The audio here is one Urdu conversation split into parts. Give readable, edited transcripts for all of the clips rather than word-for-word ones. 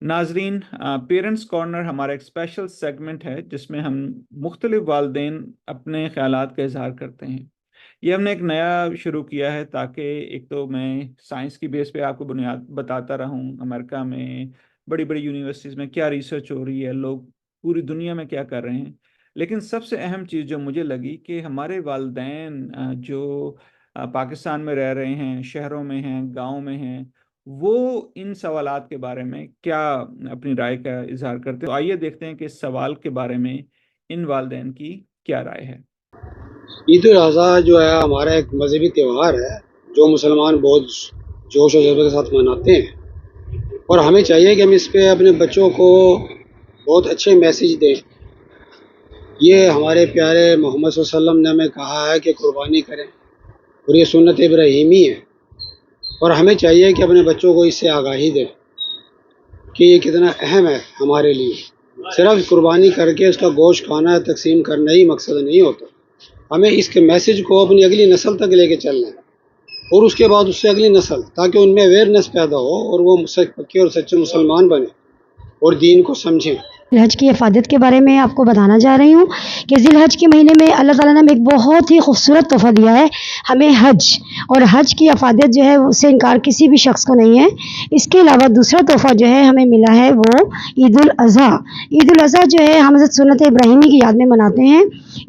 ناظرین، پیرنٹس کارنر ہمارا ایک اسپیشل سیگمنٹ ہے جس میں ہم مختلف والدین اپنے خیالات کا اظہار کرتے ہیں۔ یہ ہم نے ایک نیا شروع کیا ہے تاکہ ایک تو میں سائنس کی بیس پہ آپ کو بنیاد بتاتا رہوں، امریکہ میں بڑی بڑی یونیورسٹیز میں کیا ریسرچ ہو رہی ہے، لوگ پوری دنیا میں کیا کر رہے ہیں، لیکن سب سے اہم چیز جو مجھے لگی کہ ہمارے والدین جو پاکستان میں رہ رہے ہیں، شہروں میں ہیں، گاؤں میں ہیں، وہ ان سوالات کے بارے میں کیا اپنی رائے کا اظہار کرتے ہیں۔ تو آئیے دیکھتے ہیں کہ اس سوال کے بارے میں ان والدین کی کیا رائے ہے۔ عید الاضحیٰ جو ہے ہمارا ایک مذہبی تہوار ہے جو مسلمان بہت جوش و جذبے کے ساتھ مناتے ہیں، اور ہمیں چاہیے کہ ہم اس پہ اپنے بچوں کو بہت اچھے میسیج دیں۔ یہ ہمارے پیارے محمد صلی اللہ علیہ وسلم نے ہمیں کہا ہے کہ قربانی کریں، اور یہ سنت ابراہیمی ہے، اور ہمیں چاہیے کہ اپنے بچوں کو اس سے آگاہی دیں کہ یہ کتنا اہم ہے ہمارے لیے۔ صرف قربانی کر کے اس کا گوشت کھانا تقسیم کرنا ہی مقصد نہیں ہوتا، ہمیں اس کے میسیج کو اپنی اگلی نسل تک لے کے چلنا ہے، اور اس کے بعد اس سے اگلی نسل، تاکہ ان میں اویئرنیس پیدا ہو اور وہ پکے اور سچے مسلمان بنے اور دین کو سمجھیں۔ حج کی افادیت کے بارے میں آپ کو بتانا چاہ رہی ہوں کہ ذی الحج کے مہینے میں اللہ تعالیٰ نے ہمیں ایک بہت ہی خوبصورت تحفہ دیا ہے، ہمیں حج، اور حج کی افادیت جو ہے اس سے انکار کسی بھی شخص کو نہیں ہے۔ اس کے علاوہ دوسرا تحفہ جو ہے ہمیں ملا ہے وہ عید الاضحیٰ۔ عید الاضحیٰ جو ہے ہم حضرت سنت ابراہیمی کی یاد میں مناتے ہیں۔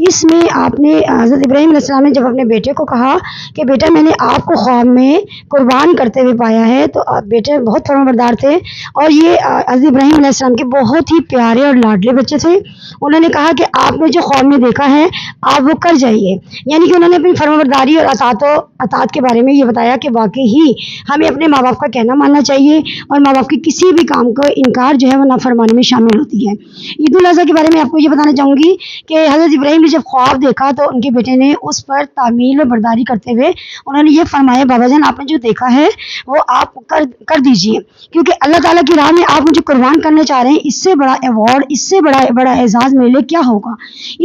اس میں آپ نے حضرت ابراہیم علیہ السلام نے جب اپنے بیٹے کو کہا کہ بیٹا میں نے آپ کو خواب میں قربان کرتے ہوئے پایا ہے، تو بیٹے بہت فرمانبردار تھے، اور یہ حضرت ابراہیم علیہ السلام کے بہت ہی پیارے اور لاڈلے بچے تھے۔ انہوں نے کہا کہ آپ نے جو خواب میں دیکھا ہے آپ وہ کر جائیے، یعنی کہ انہوں نے اپنی فرمانبرداری اور اطاعت کے بارے میں یہ بتایا کہ واقعی ہی ہمیں اپنے ماں باپ کا کہنا ماننا چاہیے، اور ماں باپ کے کسی بھی کام کو انکار جو ہے وہ نافرمانی میں شامل ہوتی ہے۔ عید الاضحیٰ کے بارے میں آپ کو یہ بتانا چاہوں گی کہ حضرت ابراہیم نے جب خواب دیکھا تو ان کے بیٹے نے اس پر تعمیل اور برداری کرتے ہوئے انہوں نے یہ فرمایا، بابا جان آپ نے جو دیکھا ہے وہ آپ کر دیجئے، کیونکہ اللہ تعالیٰ کی راہ میں آپ مجھے قربان کرنا چاہ رہے ہیں، اس سے بڑا ایوارڈ، اس سے بڑا اعزاز میرے لیے کیا ہوگا۔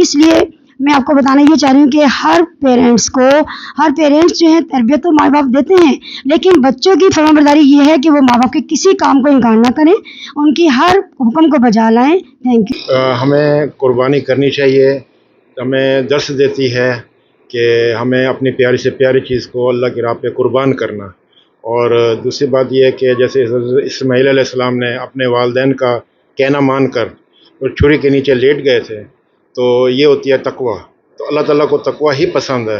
اس لیے میں آپ کو بتانا یہ چاہ رہی ہوں کہ ہر پیرنٹس جو ہیں تربیت تو ماں باپ دیتے ہیں، لیکن بچوں کی فرمانبرداری یہ ہے کہ وہ ماں باپ کے کسی کام کو انکار نہ کریں، ان کی ہر حکم کو بجا لائیں۔ Thank you. ہمیں قربانی کرنی چاہیے، ہمیں درس دیتی ہے کہ ہمیں اپنی پیاری سے پیاری چیز کو اللہ کی راہ پہ قربان کرنا۔ اور دوسری بات یہ ہے کہ جیسے حضرت اسماعیل علیہ السلام نے اپنے والدین کا کہنا مان کر اور چھری کے نیچے لیٹ گئے تھے، تو یہ ہوتی ہے تقویٰ۔ تو اللہ تعالیٰ کو تقویٰ ہی پسند ہے،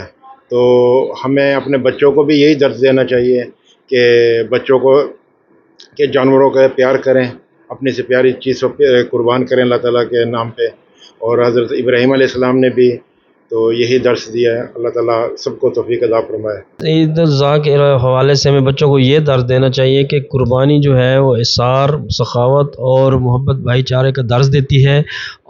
تو ہمیں اپنے بچوں کو بھی یہی درس دینا چاہیے کہ بچوں کو کہ جانوروں کا پیار کریں، اپنی سے پیاری چیز کو قربان کریں اللہ تعالیٰ کے نام پہ۔ اور حضرت ابراہیم علیہ السلام نے بھی تو یہی درس دیا ہے۔ اللہ تعالیٰ سب کو توفیق عطا فرمائے۔ عید الاضحیٰ کے حوالے سے ہمیں بچوں کو یہ درس دینا چاہیے کہ قربانی جو ہے وہ اثار، سخاوت اور محبت بھائی چارے کا درس دیتی ہے،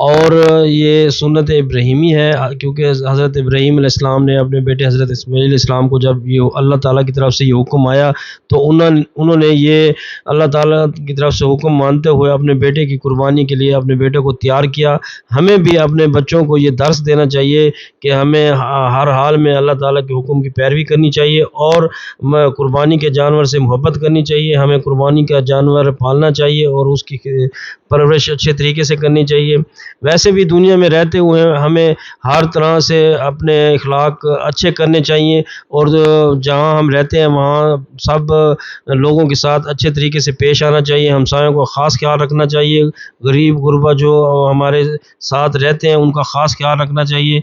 اور یہ سنت ابراہیمی ہے، کیونکہ حضرت ابراہیم علیہ السلام نے اپنے بیٹے حضرت اسماعیل علیہ السلام کو جب یہ اللہ تعالیٰ کی طرف سے یہ حکم آیا تو انہوں نے یہ اللہ تعالیٰ کی طرف سے حکم مانتے ہوئے اپنے بیٹے کی قربانی کے لیے اپنے بیٹے کو تیار کیا۔ ہمیں بھی اپنے بچوں کو یہ درس دینا چاہیے کہ ہمیں ہر حال میں اللہ تعالیٰ کے حکم کی پیروی کرنی چاہیے، اور قربانی کے جانور سے محبت کرنی چاہیے، ہمیں قربانی کا جانور پالنا چاہیے اور اس کی پرورش اچھے طریقے سے کرنی چاہیے۔ ویسے بھی دنیا میں رہتے ہوئے ہمیں ہر طرح سے اپنے اخلاق اچھے کرنے چاہیے، اور جہاں ہم رہتے ہیں وہاں سب لوگوں کے ساتھ اچھے طریقے سے پیش آنا چاہیے، ہمسایوں کو خاص خیال رکھنا چاہیے، غریب غربا جو ہمارے ساتھ رہتے ہیں ان کا خاص خیال رکھنا چاہیے۔